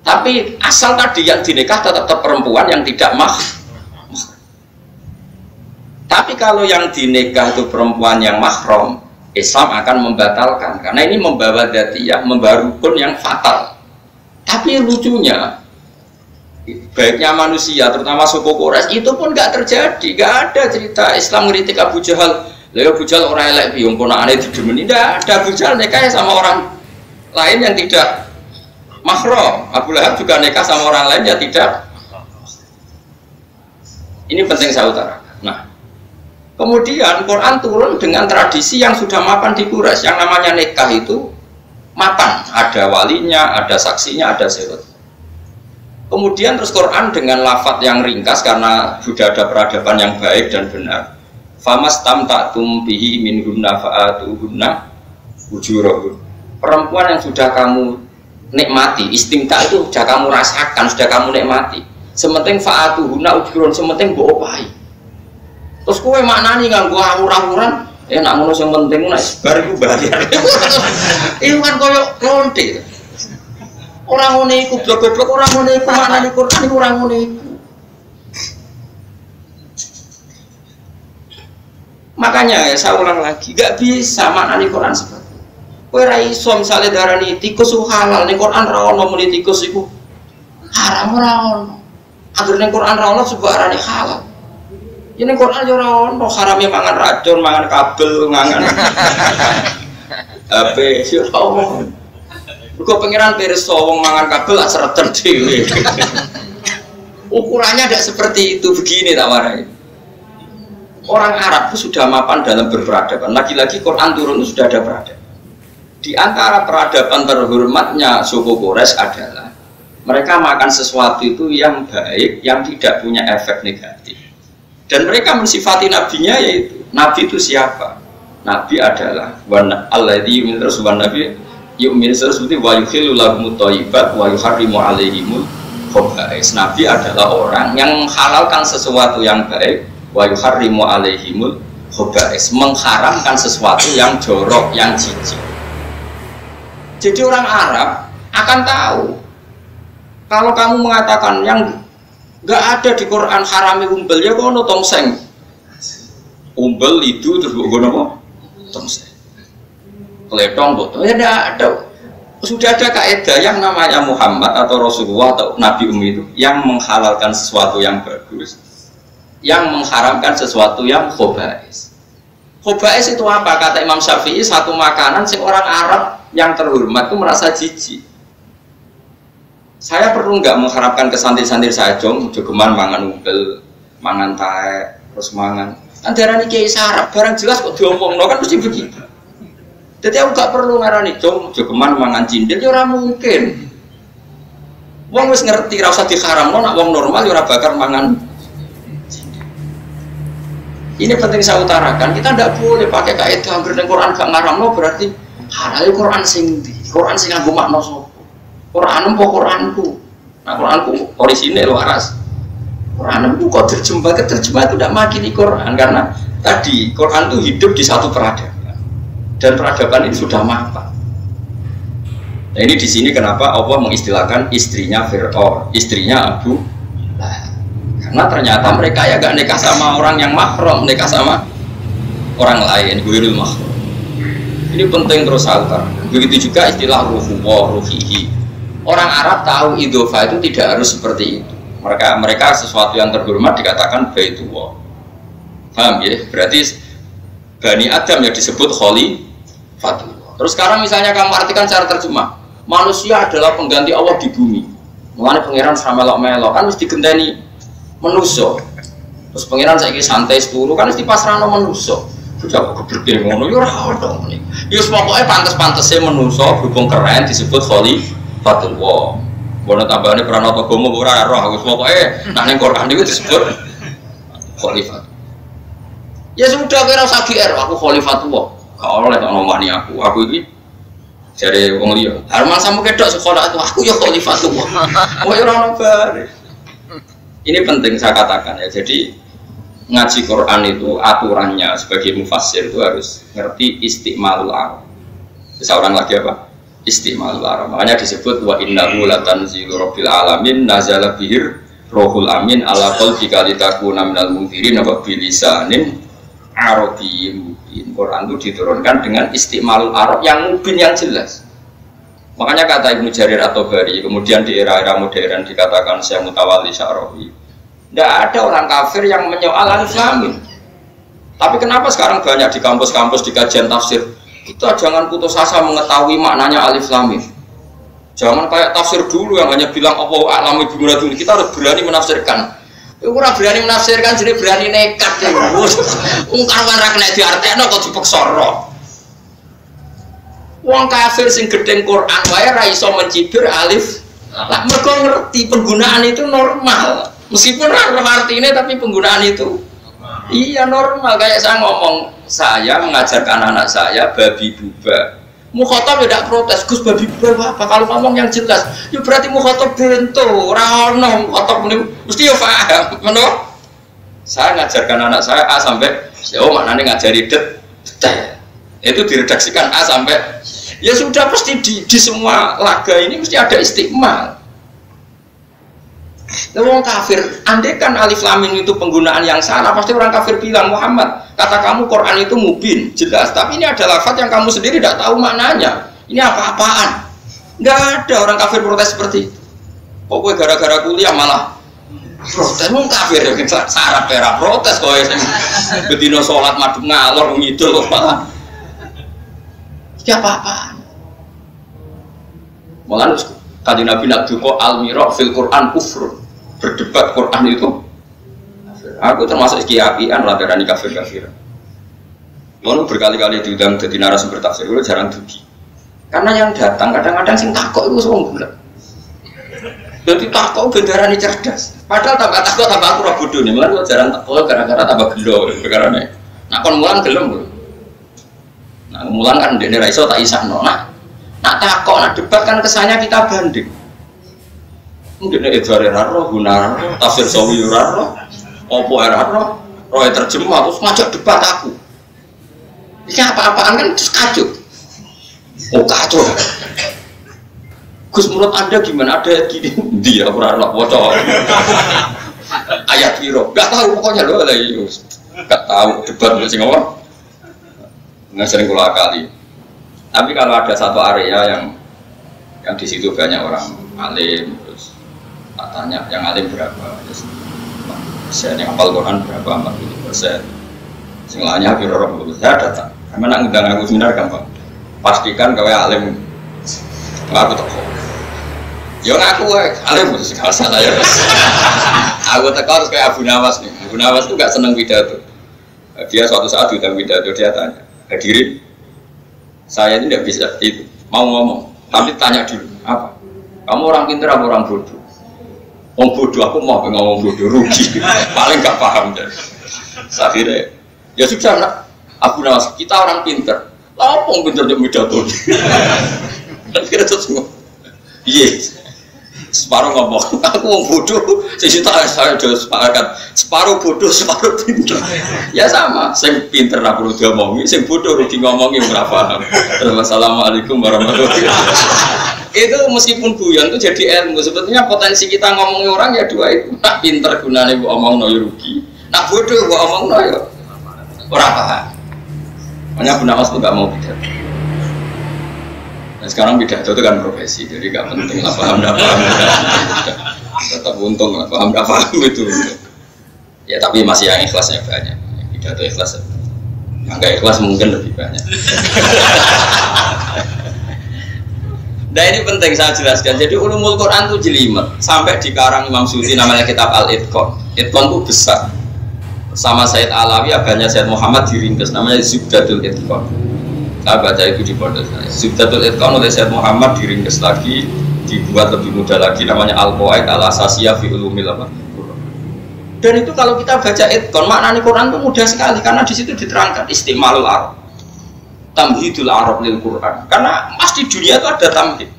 Tapi asal tadi yang dinikah tetap perempuan yang tidak Tapi kalau yang dinikah itu perempuan yang mahram, Islam akan membatalkan karena ini membawa dzatiyah, membawa rukun yang fatal. Tapi lucunya, baiknya manusia, terutama suku Quraisy itu pun nggak terjadi, nggak ada cerita Islam ngeritik Abu Jahal. Lalu Abu Jahal orang elek, biung ponakane didemeni, nggak ada. Abu Jahal nikah sama orang lain yang tidak mahram. Abu Lahab juga nikah sama orang lain yang tidak. Ini penting saya utarakan. Nah, kemudian Quran turun dengan tradisi yang sudah mapan di Quraisy, yang namanya nikah itu mapan, ada walinya, ada saksinya, ada sewot. Kemudian terus Quran dengan lafadz yang ringkas karena sudah ada peradaban yang baik dan benar. Famastamta'tum bihi minhunna fa'atuhunna ujurahun. Perempuan yang sudah kamu nikmati, istimta itu sudah kamu rasakan, sudah kamu nikmati. Sementing fa'atuhunna ujurahun, sementing mbok opahi. Terus kowe maknani nganggo awur-awuran, nak ngono sing penting nek bar iku bayar. Iku kan koyo lonte. Ora ngono iku blok-blok, ora ngono iku maknane Quran iku ora ngono iku. Makanya ya saya ulang lagi, gak bisa maknane Quran seperti itu. Kowe ra iso misale darani tikus halal, ning Quran ra ono muni tikus iku haram ora ono. Agar ning Quran ra ono sebarane halal. Ini Quran yo ora ono haramnya mangan racun, mangan kabel, mangan HP, yo ora ono. Mergo pangeran pirsa wong mangan kabel lak sereten dhewe. Ukurannya tidak seperti itu, begini tak warai. Orang Arab itu sudah mapan dalam berperadaban. Lagi-lagi Quran turun itu sudah ada peradaban. Di antara peradaban terhormatnya suku Quraisy adalah mereka makan sesuatu itu yang baik, yang tidak punya efek negatif. Dan mereka mensifati nabinya yaitu nabi itu siapa? Nabi adalah alladzi yu'minu wan nabi yu'minu seperti wa yukhillu lahum thayyibat wa yuharrimu 'alaihimul khaba'is. Nabi adalah orang yang menghalalkan sesuatu yang baik wa yuharrimu 'alaihimul khaba'is, mengharamkan sesuatu yang jorok, yang jijik. Jadi orang Arab akan tahu kalau kamu mengatakan yang nggak ada di Quran harami umbel ya kono tongseng umbel itu terus gue nopo tongseng keletong botol ya ada. Sudah ada kaidah yang namanya Muhammad atau Rasulullah atau Nabi itu yang menghalalkan sesuatu yang bagus, yang mengharamkan sesuatu yang khobais. Khobais itu apa? Kata Imam Syafi'i, satu makanan yang orang Arab yang terhormat itu merasa jijik. Saya perlu nggak mengharapkan ke santri-santri saya jogeman mangan umbel, mangan tae, terus mangan. Antarane kiai sarap, barang jelas kok diomongno kan mesti begitu. Jadi aku nggak perlu ngarani jogeman mangan cindil, ya ora mungkin. Wong wis ngerti ra usah diharamno, nak wong normal ya ora bakar mangan cindil. Ini penting saya utarakan, kita tidak boleh pakai kaidah anggere Quran gak ngaramno berarti halal Quran sing ndi? Quran sing nganggo makna sapa? Quran apa Quranku? Nah Quranku orisinil waras. Quran itu kok terjemah itu tidak makini Quran karena tadi Quran itu hidup di satu peradaban dan peradaban ini sudah mapan. Nah ini di sini kenapa Allah mengistilahkan istrinya Fir'aun, istrinya Abu Lahab. Karena ternyata mereka ya gak nikah sama orang yang mahram, nikah sama orang lain, ghairul mahram. Ini penting terus altar. Begitu juga istilah ruhuwa, ruhihi. Orang Arab tahu idhofah itu tidak harus seperti itu. Mereka sesuatu yang terhormat dikatakan baitullah. Paham ya? Berarti Bani Adam yang disebut khalifatullah. Terus sekarang misalnya kamu artikan secara terjemah, manusia adalah pengganti Allah di bumi. Mulane pangeran sama melok-melok kan mesti digenteni manusia. Terus pangeran saiki santai seturu kan mesti pasrahno manusia. Bocah kok geblek ngono ya ora ono. Ya pokoke pantes-pantese manusia berhubung keren disebut khalifatullah. Bono tambahane Pranata Gomo ora roh aku pokoke nek ning Quran niku disebut khalifat. Ya sudah kira usah GR aku khalifatullah. Gak oleh tak ngomani aku iki Jare wong liya, "Harman samu kedok sekolah itu aku ya khalifatullah." Oh ya ora bare. Ini penting saya katakan ya. Jadi ngaji Quran itu aturannya sebagai mufassir itu harus ngerti istiqmalul arab. Seorang lagi apa? Istiqmalul arab. Makanya disebut wa innahu latanzilu rabbil alamin nazala bihir rohul amin ala qalbika litakuna minal munzirin wa bilisanin arabiyyin. Quran itu diturunkan dengan istiqmalul arab yang mubin yang jelas. Makanya kata Ibnu Jarir at-Tabari, kemudian di era-era modern dikatakan Syekh Mutawalli Sya'rawi, tidak ada orang kafir yang menyoal alif lam mim. Tapi kenapa sekarang banyak di kampus-kampus di kajian tafsir kita jangan putus asa mengetahui maknanya alif lam mim. Jangan kayak tafsir dulu yang hanya bilang Allahu a'lam bimuradihi. Kita harus berani menafsirkan. Ora berani menafsirkan jadi berani nekat ya. Ungkapan ra kena diartekno kok dipeksa ro. Wong kafir sing gedeng Quran wae ra iso mencibir alif. Lah mergo ngerti penggunaan itu normal. Meskipun ora artine tapi penggunaan itu iya normal. Kayak saya ngomong, saya mengajarkan anak saya babi buba. Mukhatab tidak protes, Gus babi buba apa? Kalau ngomong yang jelas, ya berarti mukhatab bento, ora ono mukhatab mesti ya paham, ngono. Saya ngajarkan anak saya A sampai oh maknanya ngajari detail. Itu diredaksikan A sampai ya sudah pasti di semua laga ini mesti ada istiqmal. Wong kafir, andai kan alif lam mim itu penggunaan yang salah, pasti orang kafir bilang Muhammad, kata kamu Quran itu mubin, jelas, tapi ini ada lafaz yang kamu sendiri tidak tahu maknanya. Ini apa-apaan? Enggak ada orang kafir protes seperti itu. Kok gue gara-gara kuliah malah protes? Wong kafir ya, sarap pera protes kok ya. Bedino sholat madhep ngalor ngidul malah. Ini apa-apaan? Malah Kanjeng Nabi nak duka al-mira fil Quran kufrun. Berdebat Quran itu aku termasuk kiai-kiaian lah berani kafir-kafir. Mau berkali-kali diundang jadi narasumber tafsir itu jarang dugi. Karena yang datang kadang-kadang sing takok itu wong bulat. Jadi takok bendarane cerdas. Padahal tambah takok tambah aku ora bodoh nih, malah jarang takok gara-gara tambah gelo perkarane. Nah kon mulang gelem. Nah mulang kan ndekne ra iso tak isahno. Nak takok, nak debat kan kesannya kita banding. Mungkin edware raro, guna tafsir sawi raro, opo raro, roy terjemah terus ngajak debat aku. Ini apa-apaan kan terus kacau. Oh kacau. Gus menurut Anda gimana? Ada gini dia raro bocor. Ayat piro? Gak tahu pokoknya lo lagi. Gak tahu debat macam apa. Nggak sering kula kali. Tapi kalau ada satu area yang di situ banyak orang alim, terus tanya yang alim berapa, persen yang hafal Quran berapa, 40%. Sing lainnya hampir orang saya datang. Karena nak ngundang aku seminar gampang. Pastikan kowe alim, aku teko. Yo ngaku alim segala salah ya. Aku teko terus kayak Abu Nawas nih. Abu Nawas itu gak seneng pidato. Dia suatu saat diundang pidato, dia tanya, hadirin. Saya ini tidak bisa itu, mau ngomong, tapi tanya dulu, apa? Kamu orang pintar atau orang bodoh? Orang bodoh, aku mau ngomong bodoh, rugi, paling gak paham deh. Saya kira, ya sudah nak, aku nawas, kita orang pintar, lah orang pintar yang pidato. Kira itu semua, iya. Separuh ngomong, aku orang bodoh, saya sudah sepakat, separuh bodoh, separuh pintar. Ya sama, saya pintar nak perlu diomongin, saya bodoh rugi ngomongin berapa. Assalamualaikum warahmatullahi wabarakatuh. Itu meskipun guyon itu jadi ilmu. Sebetulnya potensi kita ngomongin orang ya dua itu. Nak pintar gunanya bu omong no rugi, nak bodoh bu omong no ya orang paham. Makanya Bu Nawas tuh gak mau pidato. Nah, sekarang pidato itu kan profesi, jadi gak penting lah paham gak paham. Tetap untung lah paham gak paham itu. Ya tapi masih yang ikhlasnya banyak. Pidato ikhlas. Yang gak ikhlas mungkin lebih banyak. Nah ini penting saya jelaskan. Jadi ulumul Quran itu jelimet. Sampai di karang Imam Suyuti namanya kitab Al-Itqan. Itqan itu besar. Sama Sayyid Alawi abahnya Sayyid Muhammad diringkas namanya Zubdatul Itqan. Saya baca itu di pondok saya. Zubdatul Itqan oleh Sayyid Muhammad diringkas lagi, dibuat lebih mudah lagi namanya Al-Qawaid Al-Asasiyah fi Ulumil Quran. Dan itu kalau kita baca Itqan maknanya Quran itu mudah sekali karena di situ diterangkan istimalul arab. tamhidul Arab lil Quran. Karena pasti dunia itu ada tamhid.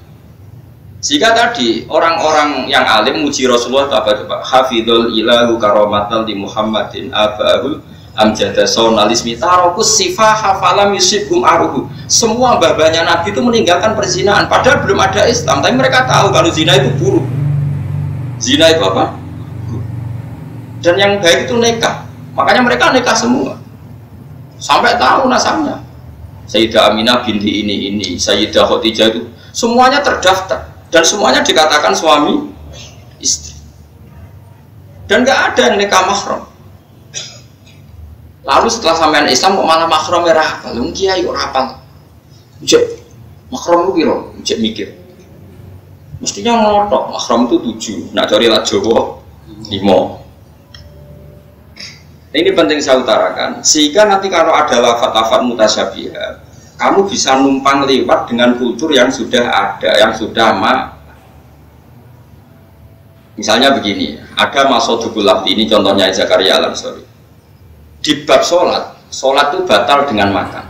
Sehingga tadi orang-orang yang alim muji Rasulullah apa coba? Hafidul ilahu karomatal di Muhammadin abahul amjada sonalismi tarokus sifah hafalam yusibhum aruhu. Semua babanya Nabi itu meninggalkan perzinahan. Padahal belum ada Islam, tapi mereka tahu kalau zina itu buruk. Zina itu apa? Dan yang baik itu nikah. Makanya mereka nikah semua. Sampai tahu nasabnya. Sayyidah Aminah binti ini, Sayyidah Khadijah itu semuanya terdaftar. Dan semuanya dikatakan suami istri. Dan nggak ada yang nikah mahram. Lalu setelah sampean Islam kok malah mahram merah apa? Lu kiai kok rapal. Cek mahram lu kira, cek mikir. Mestinya ngotok mahram itu 7. Nak cari lah Jawa 5. Ini penting saya utarakan. Sehingga nanti kalau ada lafaz-lafaz mutasyabihat, kamu bisa numpang lewat dengan kultur yang sudah ada, yang sudah Misalnya begini, ada Masodukul Abdi, ini contohnya Zakaria Al-Ansori. Di bab sholat itu batal dengan makan.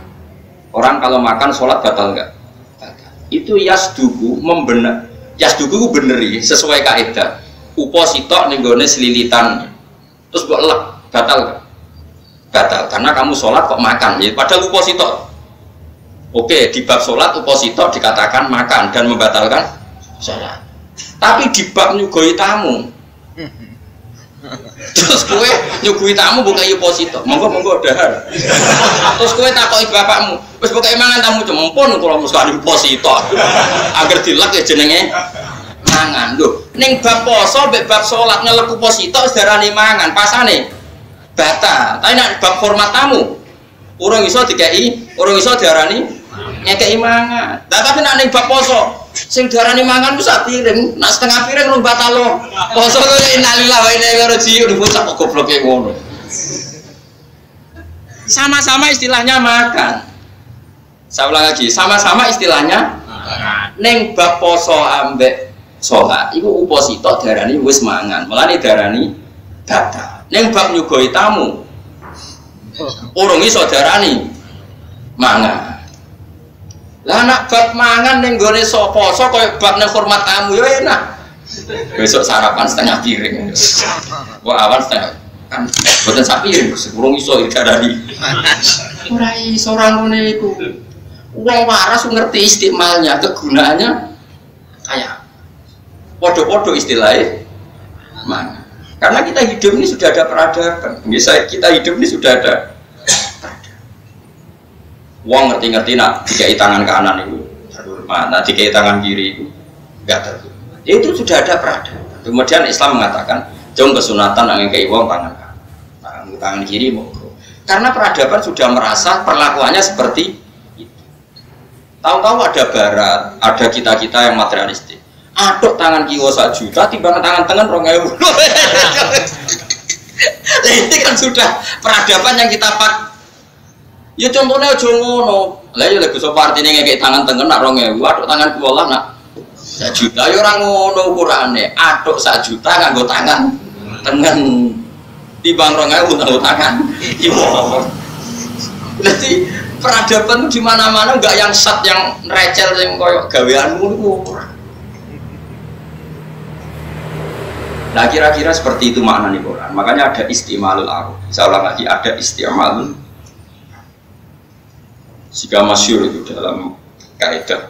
Orang kalau makan sholat batal enggak? Batal. Itu yasduku yasduku beneri sesuai kaidah. Upo sitok nenggone selilitan. Terus buat elek, batal enggak? Batal, karena kamu sholat kok makan, ya, padahal upo sitok. Oke, di bab sholat uposito dikatakan makan dan membatalkan sholat. Tapi di bab nyugoi tamu, terus kue nyugoi tamu bukan uposito, monggo dahar. Terus kue takoi bapakmu, terus bukan mangan tamu cemempon kalau muskali uposito, agar dilak ya jenenge mangan. Loh, neng bab poso, bab sholat nyelek uposito, sedarani mangan, pasane batal. Tapi nak bab hormat tamu, orang iso dikai, orang iso diarani ngekei mangan. Nah, tapi nak ning bab poso sing diarani mangan ku sak piring, nak setengah piring rung batal lo. Poso ku innalillahi wa inna ilaihi raji'un bocah kok gobloke ngono. Sama-sama istilahnya makan. Saya ulang lagi, sama-sama istilahnya makan. Ning bab poso ambek sholat iku uposito diarani wis mangan. Mulane diarani batal. Ning bab nyugoi tamu urung iso diarani mangan. Lah nak bab mangan ning gone poso koyo bab ning hormat tamu ya enak. Besok sarapan setengah piring. Kok awan setengah kan boten sak piring, sepurung iso diarani. Ora iso ora ngene iku. Wong waras ngerti istimalnya, kegunaannya kayak podo-podo istilahnya mangan. Karena kita hidup ini sudah ada peradaban. Misalnya kita hidup ini sudah ada uang ngerti-ngerti nak dikai tangan kanan itu terhormat, nak dikai tangan kiri itu enggak terhormat. Itu sudah ada peradaban. Kemudian Islam mengatakan jom kesunatan angin kei uang tangan kanan, tangan kiri monggo. Karena peradaban sudah merasa perlakuannya seperti itu. Tahu-tahu ada barat, ada kita-kita yang materialistik. Aduk tangan kiwa 1 juta, timbang tangan tengah 2.000. Ini kan sudah peradaban yang kita pakai. Ya contohnya aja ngono. Lah ya lek iso partine ngekek tangan tengen nak 2.000, aduk tangan kula nak 1 juta ya ora ngono ukurane. Aduk 1 juta nganggo tangan tengen. Timbang 2.000 nganggo tangan kiwa. Berarti peradaban di mana-mana enggak yang sat yang recel yang koyo gaweanmu niku ora. Nah kira-kira seperti itu makna nih Quran. Makanya ada istimalul aruf. Saya ulang lagi, ada istimalul. Jika masyhur itu dalam kaidah.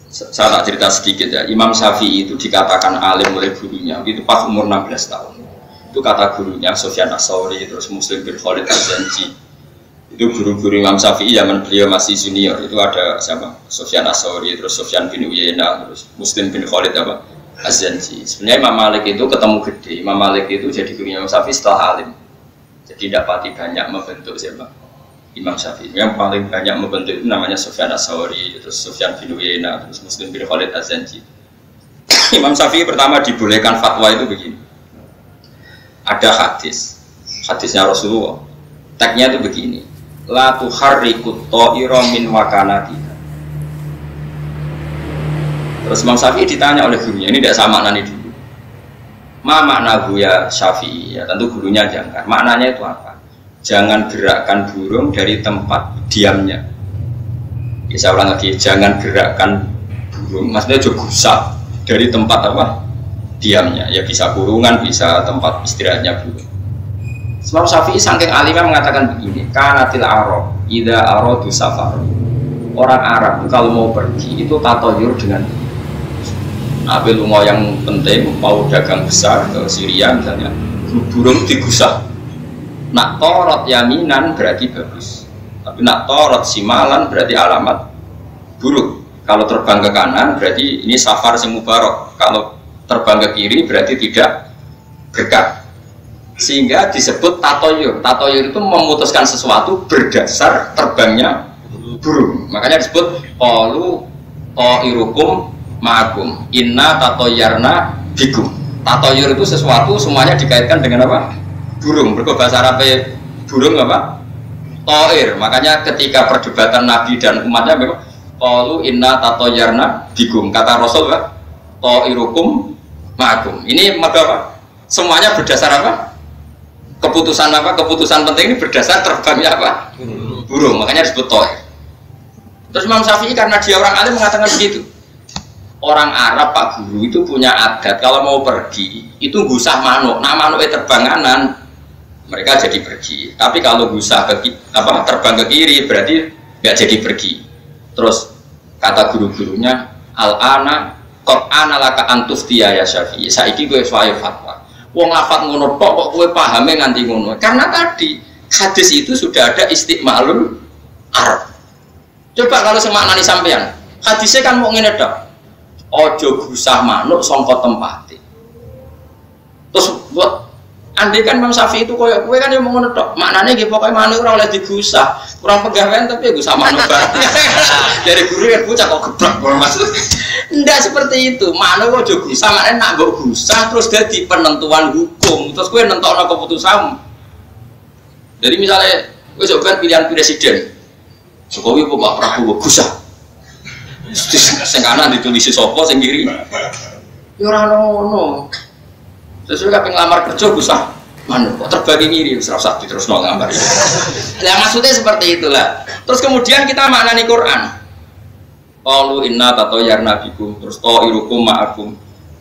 Saya tak cerita sedikit ya. Imam Syafi'i itu dikatakan alim oleh gurunya. Itu pas umur 16 tahun. Itu kata gurunya Sufyan Ats-Tsauri, terus Muslim bin Khalid Az-Zanji. Itu guru-guru Imam Syafi'i zaman beliau masih junior. Itu ada siapa? Sufyan Ats-Tsauri, terus Sufyan bin Uyainah, terus Muslim bin Khalid apa? Az-Zanji. Sebenarnya Imam Malik itu ketemu gede. Imam Malik itu jadi gurunya Imam Syafi'i setelah alim. Jadi dapati banyak membentuk siapa? Imam Syafi'i. Yang paling banyak membentuk itu namanya Sufyan Ats-Tsauri, terus Sufyan bin Uyainah, terus Muslim bin Khalid Az-Zanji. Imam Syafi'i pertama dibolehkan fatwa itu begini. Ada hadisnya Rasulullah. Teksnya itu begini. La tuharrikut ta'ira min makanatiha. Terus Imam Syafi'i ditanya oleh gurunya, ini tidak sama maknanya dulu. Ma makna ya Syafi'i, ya tentu gurunya jangkar. Maknanya itu apa? jangan gerakkan burung dari tempat diamnya. Ya, saya ulang lagi, jangan gerakkan burung, maksudnya juga gusah dari tempat apa? Diamnya. Ya bisa kurungan, bisa tempat istirahatnya burung. Sebab Syafi'i saking alimnya mengatakan begini, kanatil Arab idza aradu safar. Orang Arab kalau mau pergi itu tatoyur dengan ambil rumah yang penting, mau dagang besar ke Syria misalnya, burung digusah. Nak torot yaminan berarti bagus, tapi nak torot simalan berarti alamat buruk. Kalau terbang ke kanan berarti ini safar sing mubarok, kalau terbang ke kiri berarti tidak berkah. Sehingga disebut tatoyur. Tatoyur itu memutuskan sesuatu berdasar terbangnya burung. Makanya disebut qalu ta'irukum ma'akum inna tatoyarna bikum. Tatoyur itu sesuatu semuanya dikaitkan dengan apa? Burung. Bahasa Arabnya burung apa? Ta'ir. Makanya ketika perdebatan Nabi dan umatnya memang qalu inna tatoyarna bikum. Kata Rasul apa? Ta'irukum ma'akum. Ini apa? Semuanya berdasar apa? Keputusan apa? Keputusan penting ini berdasar terbangnya apa? Burung. Makanya disebut ta'ir. Terus Imam Syafi'i karena dia orang alim mengatakan begitu. Orang Arab Pak Guru itu punya adat kalau mau pergi itu gusah manuk. Nah manuknya terbang kanan mereka jadi pergi. Tapi kalau gusah ke terbang ke kiri berarti nggak jadi pergi. Terus kata guru-gurunya al-ana Qur'an laka antuftiya ya Syafi'i. Saiki kowe suwaye fatwa. Wong lafat ngono tok kok kowe pahame nganti ngono. Karena tadi hadis itu sudah ada istiqmalul Arab. Coba kalau semaknani sampean, hadisnya kan mau ngene tok. Ojo gusah manuk sangka tempate. Terus buat andai kan Imam Syafi'i itu koyo kowe kan yang mau ngono tok. Maknane nggih pokoke manuk ora oleh digusah. Kurang pegawaian tapi ya gusah manuk bareng. Dari guru ya bocah kok geblek maksud. Ndak seperti itu. Manuk ojo gusah, maknane nak mbok gusah terus dadi penentuan hukum. Terus kowe nentokno keputusanmu. Jadi misalnya kowe coba pilihan presiden. Jokowi kok Pak Prabowo gusah. Sing kanan ditulisi sapa sing kiri. Ya ora ono. Sesuai kabeh ngelamar kerja gusah. Manuk kok terbagi kiri wis ora usah diterusno ngambar. Lah maksudnya seperti itulah. Terus kemudian kita maknani Quran. Qalu inna tatoyarna bikum terus ta'irukum ma'akum.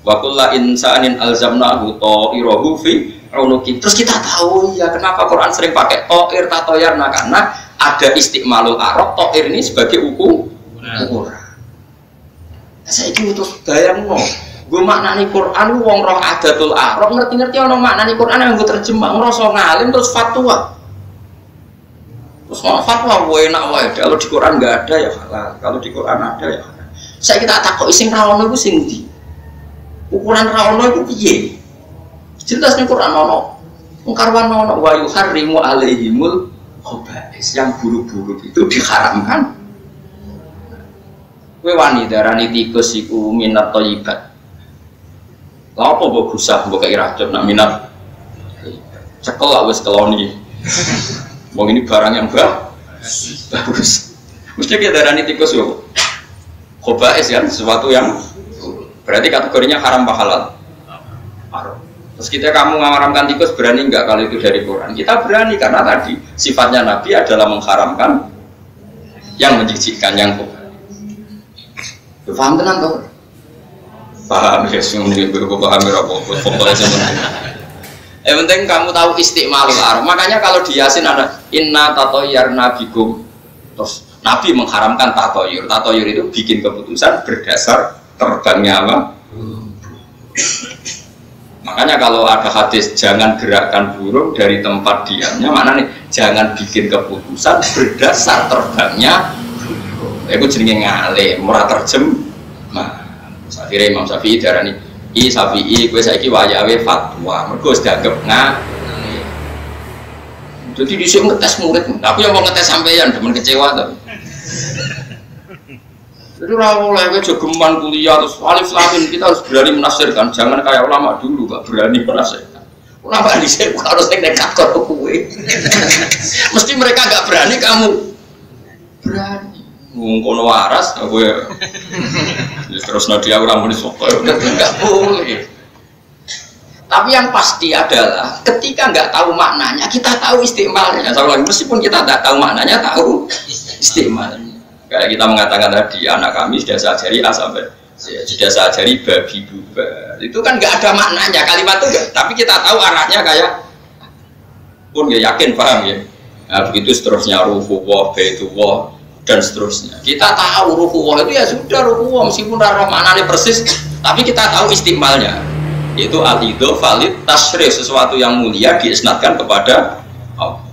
Wa kullu insanin alzamnahu ta'irahu fi unuki. Terus kita tahu ya kenapa Quran sering pakai ta'ir tatoyarna karena ada istiqmalul Arab, ta'ir ini sebagai ukuran. Saya ini untuk bayangno, gue maknani Quran, wong roh adatul Arab, ngerti-ngerti orang maknani Quran yang gue terjemah, ngerasa ngalim terus fatwa. Terus fatwa, gue enak wae. Kalau di Quran nggak ada ya halal, kalau di Quran ada ya halal. Saya kita takut ising rawono itu sing di ukuran rawono itu piye? Jelasnya Quran ono, mengkarwan ono wa yuharrimu alaihimul khobais yang buruk-buruk itu diharamkan. Kowe wani darani tikus iku minat thayyibat. Lha apa mbok gusah mbok kei racun nak minat. Cekel lah wis keloni. Wong ini barang yang bagus. Mesti kita darani tikus yo. Khobais ya sesuatu yang berarti kategorinya haram apa halal? Haram. Terus kita kamu mengharamkan tikus berani enggak kalau itu dari Quran? Kita berani karena tadi sifatnya Nabi adalah mengharamkan yang menjijikkan yang paham tenan toh? Paham ya, mungkin gue paham berapa pokoknya sebenarnya. Yang penting kamu tahu istiqmalul Arab. Makanya kalau di Yasin ada inna tatoyarna bikum. Terus Nabi mengharamkan tatoyur. Tatoyur itu bikin keputusan berdasar terbangnya apa? Makanya kalau ada hadis jangan gerakkan burung dari tempat diamnya, mana nih? Jangan bikin keputusan berdasar terbangnya. Aku jenenge ngale, murah terjem. Nah, akhirnya Imam Syafi'i darani, "I Syafi'i, kowe saiki wayahe fatwa." Mergo wis dianggep ngale. Jadi dhisik ngetes murid, aku yang mau ngetes sampeyan demen kecewa to. Jadi ora oleh kowe jogeman kuliah terus alif lam kita harus berani menafsirkan, jangan kayak ulama dulu gak berani menafsirkan. Ulama dhisik harus nekat kok kowe. Mesti mereka gak berani, kamu berani. Kono waras aku ya terus nadia orang muni sapa enggak boleh. Tapi yang pasti adalah ketika nggak tahu maknanya, kita tahu istimalnya. Meskipun kita tidak tahu maknanya, tahu istimalnya. Kayak kita mengatakan tadi, anak kami sudah saya ajari A sampai sudah saya ajari babi bubar. Itu kan nggak ada maknanya kalimat itu, enggak. Tapi kita tahu arahnya kayak pun ya yakin paham ya. Nah, begitu seterusnya ruhuwah, baitullah dan seterusnya. Kita tahu ruhuwah itu ya sudah ruhuwah meskipun arah maknanya persis, tapi kita tahu istimalnya. Itu al-idho valid tasyrif, sesuatu yang mulia diisnadkan kepada Allah.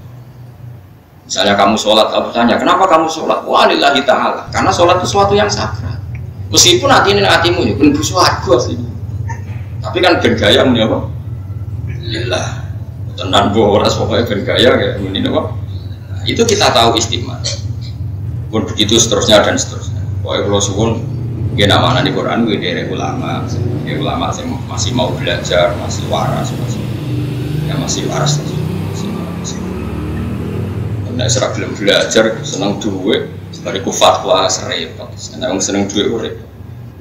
Misalnya kamu sholat, aku tanya kenapa kamu sholat? Wah lillahi ta'ala, karena sholat itu sesuatu yang sakral. Meskipun hatimu ya pun bersuarga sih, tapi kan bergaya muni apa? Lillah tenan boras pokoknya bergaya kayak muni apa? Nah, itu kita tahu istimewa pun begitu seterusnya dan seterusnya. Pokoknya kalau suwun gak nama di Quran gue dari ulama yang masih mau belajar, masih waras, masih waras. Nah, serak belum belajar, senang duit, bariku fatwa serempet. Senang duit urip.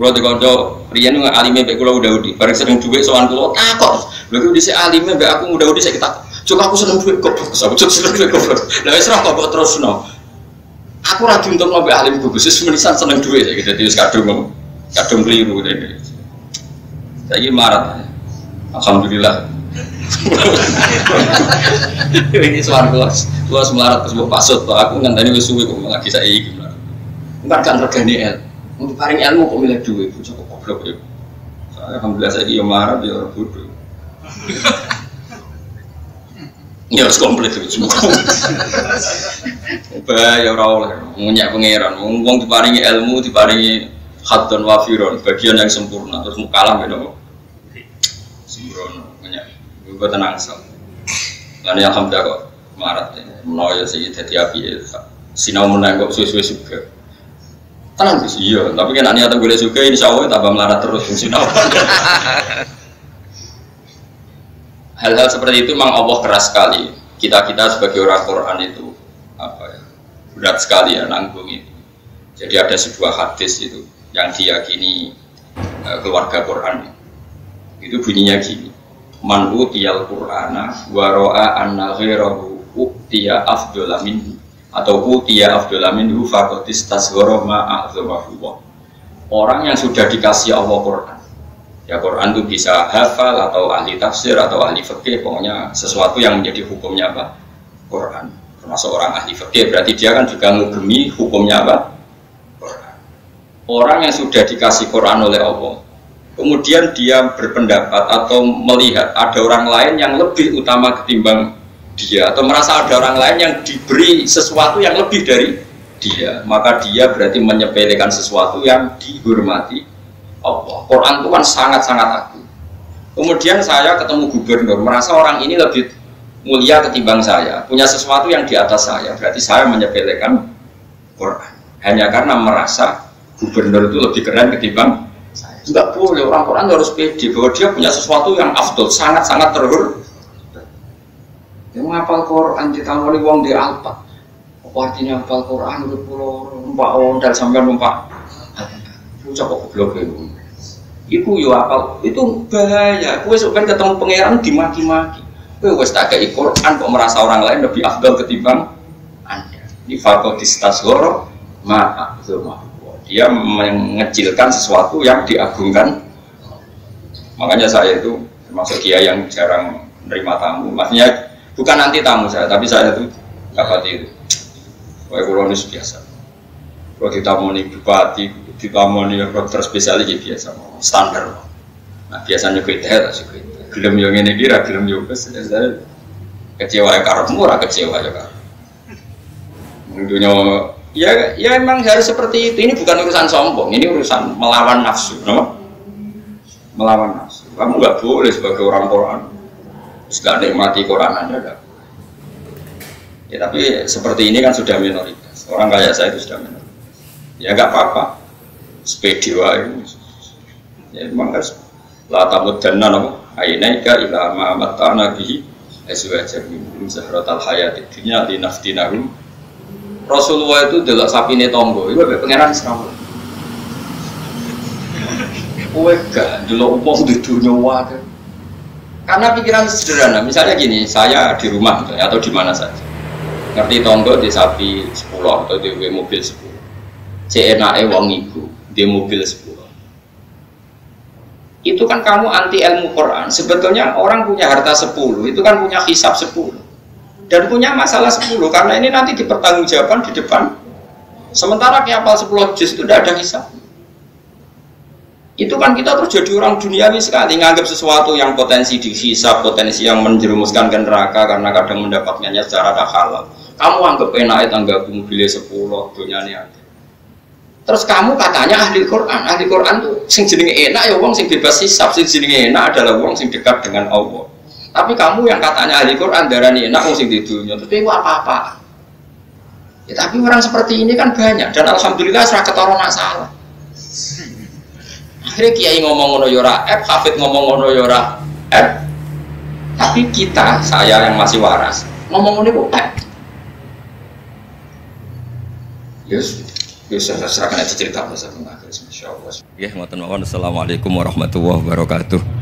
Kalau dikonco riyen alime mbek kula udah-udi, bareng seneng duit sowan kula takok. Lha iki dhisik alime mbek aku udah-udi saya tak. Cuk aku seneng duit kok. Cuk seneng duit kok. Lah wis ra kok terusno. Aku ra diuntungno mbek alim bagus, wis menisan seneng duit saiki dadi wis kadung keliru dene. Saiki marat. Alhamdulillah. Ini soal kelas melarat ke sebuah pasut, aku ngenteni wis suwe kok ngaji saiki melarat. Enggak kan regane ilmu. Paring ilmu kok milih duit, bocah kok goblok ya. Alhamdulillah saiki yo melarat yo bodoh. Ya harus komplit itu semua. Ya ora oleh ngunyak pangeran. Wong diparingi ilmu, diparingi haddun wafiron, bagian yang sempurna terus mukalah beda. Sembrono ngunyak. Gue tenang sel. Lalu alhamdulillah kok marat ya. Menawa sih jadi api ya. Sinau menang kok suwe-suwe juga. Tenang sih iya. Tapi kan niat boleh juga insya Allah tambah melarat terus sinau. Hal-hal seperti itu memang Allah keras sekali. Kita sebagai orang Quran itu apa ya, berat sekali ya nanggung itu. Jadi ada sebuah hadis itu yang diyakini keluarga Quran. Itu bunyinya gini. Man utiyal Qur'ana wa ra'a anna ghairahu utiya afdhala minhu atau utiya afdhala minhu faqad istasghara ma a'zamahu. Orang yang sudah dikasih Allah Quran. Ya Quran itu bisa hafal atau ahli tafsir atau ahli fikih, pokoknya sesuatu yang menjadi hukumnya apa? Quran. Termasuk orang ahli fikih berarti dia kan juga ngugemi hukumnya apa? Quran. Orang yang sudah dikasih Quran oleh Allah, kemudian dia berpendapat atau melihat ada orang lain yang lebih utama ketimbang dia, atau merasa ada orang lain yang diberi sesuatu yang lebih dari dia, maka dia berarti menyepelekan sesuatu yang dihormati Allah. Quran itu kan sangat-sangat agung. Kemudian saya ketemu gubernur, merasa orang ini lebih mulia ketimbang saya, punya sesuatu yang di atas saya, berarti saya menyepelekan Quran hanya karena merasa gubernur itu lebih keren ketimbang saya. Enggak boleh, orang Quran harus pede bahwa dia punya sesuatu yang afdol, sangat-sangat terhormat. Dia menghafal Quran, ditawari wong di Alpa. Apa artinya hafal Quran? Udah pulau numpak ondal sampai numpak. Bocah kok goblok ya. Iku yo apal, itu bahaya. Kowe sok ben ketemu pangeran dimaki-maki. Kowe wis tak kei Quran kok merasa orang lain lebih afdal ketimbang Anda. Di fakultas tasghara ma azma. Dia mengecilkan sesuatu yang diagungkan. Makanya saya itu termasuk kiai yang jarang menerima tamu. Maksudnya bukan anti tamu saya, tapi saya itu dapat itu. Kowe kula wis biasa. Kalau ditamoni bupati, ditamoni dokter spesialis ya biasa, standar. Nah biasanya kita sih gelem yang ini kira gelem juga saya kecewa ya karepmu ora kecewa ya kan. Dunia ya emang harus seperti itu. Ini bukan urusan sombong, ini urusan melawan nafsu, no? Melawan nafsu. Kamu nggak boleh sebagai orang Quran nggak nikmati Quran Anda enggak. Ya tapi seperti ini kan sudah minoritas. Orang kayak saya itu sudah minoritas. Ya nggak apa-apa, sepedi wae. Ya memang harus la tamuddanna no ainaika ila ma mata'na bihi azwajan min zahratal hayatid dunya linaftinahum. Rasulullah itu delok sapine tangga, iku mbek pangeran Israel. Kowe gak delok wong di dunya wae. Karena pikiran sederhana, misalnya gini, saya di rumah atau di mana saja, ngerti tonggo di sapi 10 atau di mobil 10, CNAE wong iku di mobil 10. Itu kan kamu anti ilmu Quran. Sebetulnya orang punya harta 10, itu kan punya hisab 10 dan punya masalah 10 karena ini nanti dipertanggungjawabkan di depan. Sementara hafal 10 juz itu tidak ada hisab. Itu kan kita terus jadi orang duniawi sekali, nganggap sesuatu yang potensi dihisab, potensi yang menjerumuskan ke neraka karena kadang mendapatkannya secara tak halal. Kamu anggap enak tangga mobilnya 10 dunia ini ada. Terus kamu katanya ahli Quran tuh sing jenenge enak ya wong sing bebas hisab, sing jenenge enak adalah wong sing dekat dengan Allah. Tapi kamu yang katanya ahli Quran darani enak wong sing di dunia, terus itu apa-apa. Ya tapi orang seperti ini kan banyak dan alhamdulillah serah ketara salah. Akhirnya kiai ngomong ngono yora F, hafid ngomong ngono yora F. Tapi kita, saya yang masih waras, ngomong ngono kok F. Yes, saya serahkan aja cerita masa pengakhir. Masya Allah. Ya, assalamualaikum warahmatullahi wabarakatuh.